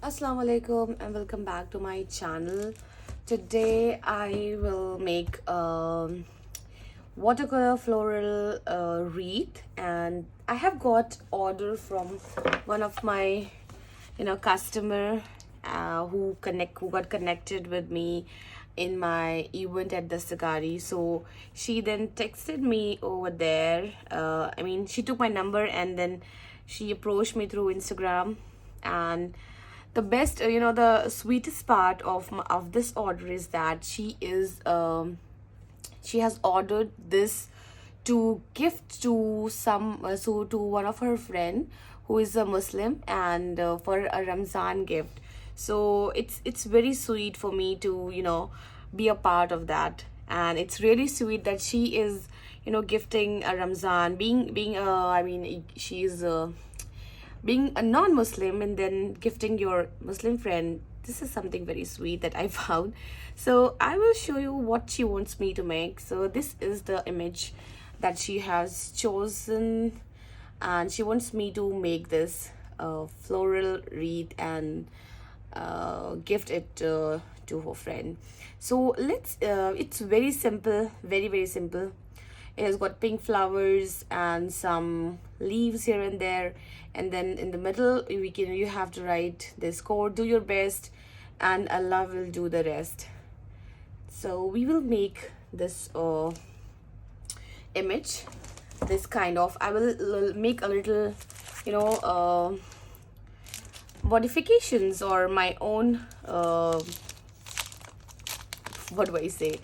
Assalamu alaikum and welcome back to my channel. Today I will make watercolor floral wreath, and I have got order from one of my customer who got connected with me in my event at the Sagari. So she then texted me over there. She took my number and then she approached me through Instagram. And the best, the sweetest part of this order is that she has ordered this to gift to to one of her friend who is a Muslim, and for a Ramzan gift. So it's very sweet for me to be a part of that, and it's really sweet that she is gifting a Ramzan, being she's being a non-Muslim and then gifting your Muslim friend. This is something very sweet that I found. So I will show you what she wants me to make. So this is the image that she has chosen, and she wants me to make this floral wreath and gift it to her friend. So let's it's very simple, very simple. It has got pink flowers and some leaves here and there, and then in the middle you have to write this quote: do your best and Allah will do the rest. So we will make this image, this kind of, I will make a little you know uh, modifications or my own what do I say,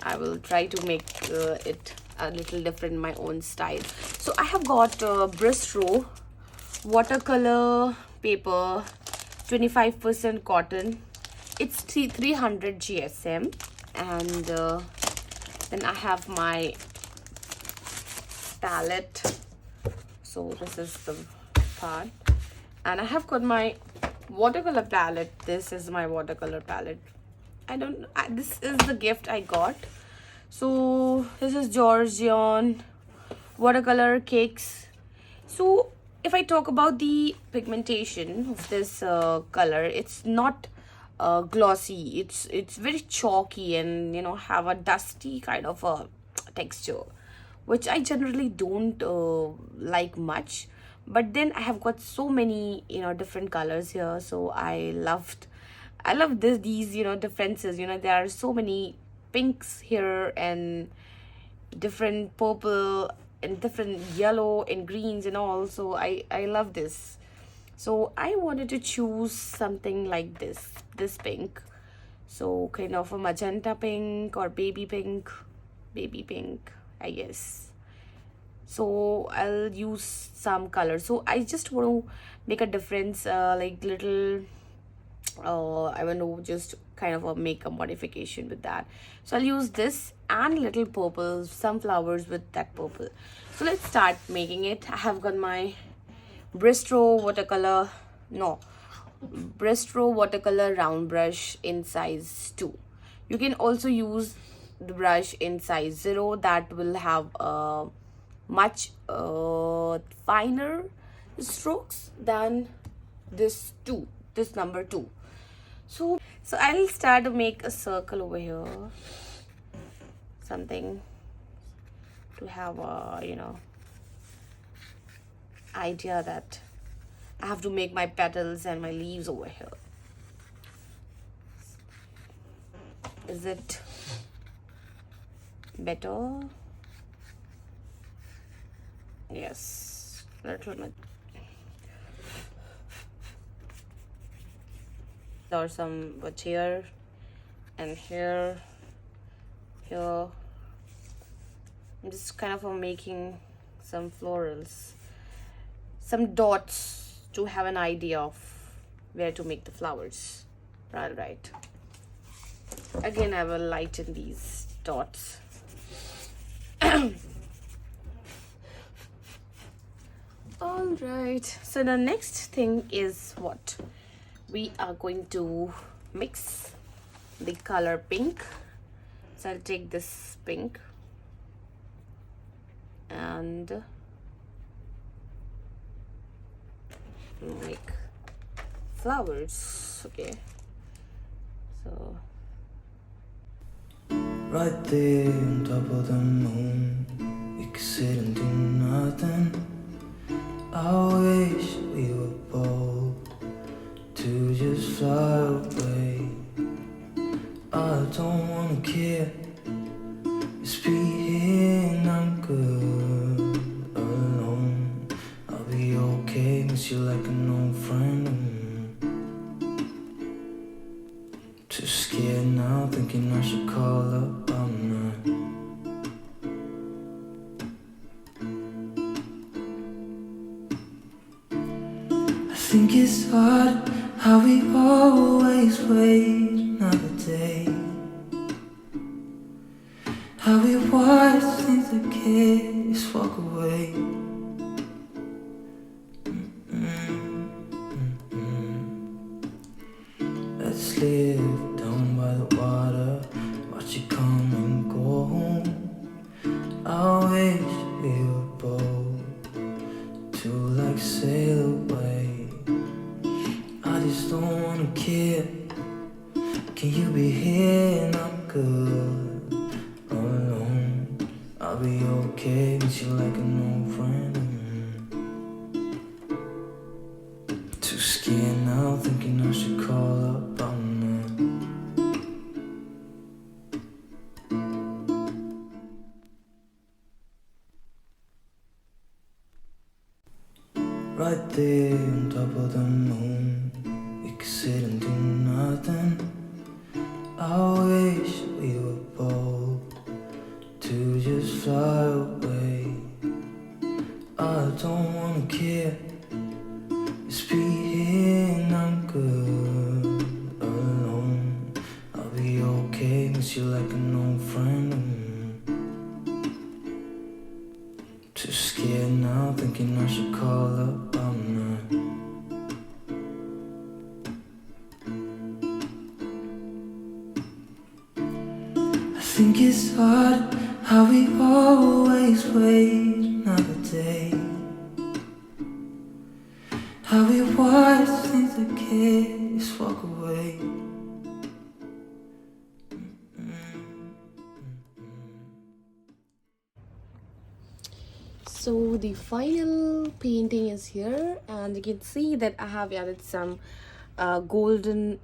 I will try to make it a little different in my own style. So I have got Bristol watercolor paper, 25% cotton. It's 300 GSM, and then I have my palette. So this is the part, and I have got my watercolor palette. This is my watercolor palette. This is the gift I got. So this is Georgian watercolor cakes. So if I talk about the pigmentation of this color, it's not glossy. It's very chalky and have a dusty kind of a texture, which I generally don't like much. But then I have got so many different colors here, so I love these differences. There are so many pinks here and different purple and different yellow and greens and all. So I love this. So I wanted to choose something like this pink. So kind of a magenta pink or baby pink, I guess. So I'll use some color. So I just want to make a difference, like little I want to just kind of make a modification with that. So I'll use this and little purple, some flowers with that purple. So let's start making it. I have got my Bristol watercolor round brush in size 2. You can also use the brush in size 0, that will have much finer strokes than this number 2. So I'll start to make a circle over here, something to have a idea that I have to make my petals and my leaves over here. Is it better? Yes, little bit. Or some but here and here. I'm just kind of making some florals, some dots to have an idea of where to make the flowers. Right. Again, I will lighten these dots. All right. So the next thing is what? We are going to mix the color pink. So I'll take this pink and make flowers. Okay, so right there on top of the moon, we could sit and do nothing. I wish we were bold to just fly away. I don't wanna care, just be here and I'm good alone. I'll be okay, miss you like an old friend. Too scared now, thinking I should call up, I'm not. I think it's odd how we always wait another day. How we watch things that can't just walk away. Let's live down by the water, watch you come and go home. I wish we were bold to like sail away. I just don't wanna care. Can you be here and I'm good alone? I'll be okay, miss you like an old friend. Too scared now, thinking I should call up, I'm not. Right there on top of the moon, we could sit and do nothing. I wish we were bold to just fly away. I don't wanna care, just be here and I'm good alone. I'll be okay, miss you like an old friend. Too scared now, thinking I should call up, I'm not. I think it's odd how we always wait another day. How we watch things that can't just walk away. so the final painting is here, and you can see that I have added some golden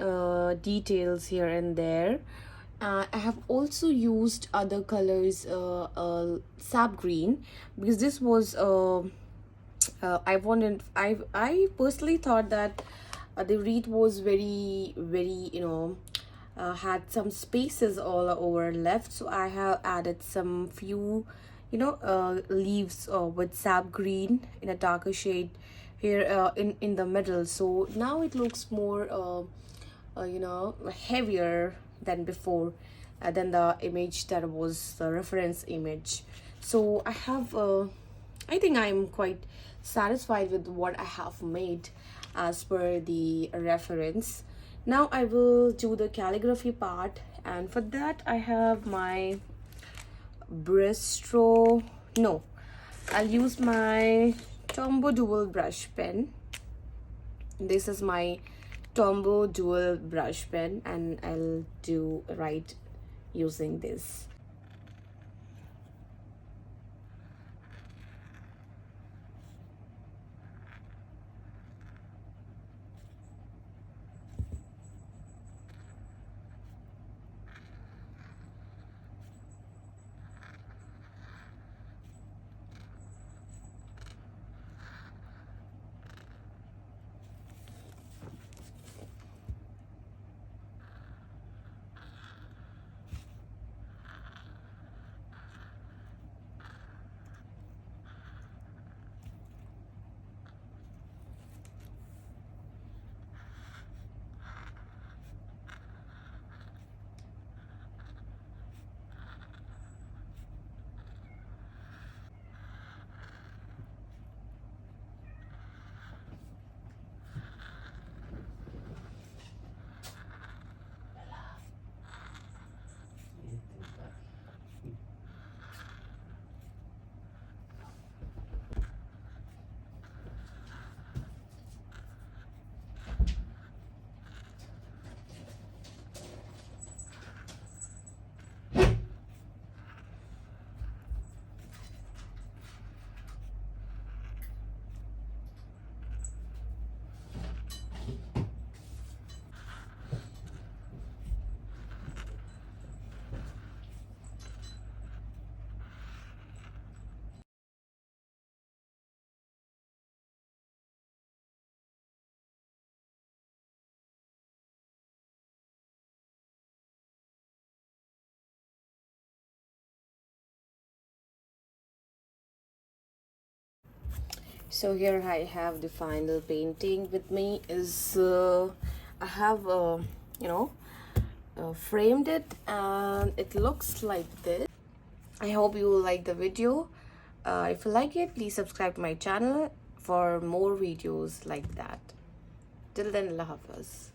details here and there. I have also used other colors, sap green, because this was I personally thought that the wreath was very had some spaces all over left, so I have added some few leaves with sap green in a darker shade here in the middle, so now it looks more heavier than before, than the image that was the reference image. So I think I'm quite satisfied with what I have made as per the reference. Now I will do the calligraphy part, and for that I have my Bristol, no, I'll use my Tombow dual brush pen. This is my Tombow dual brush pen, and I'll do write using this. So here I have the final painting with me. Is I have you know framed it, and it looks like this. I hope you like the video. If you like it, please subscribe to my channel for more videos like that. Till then, Allah Hafiz.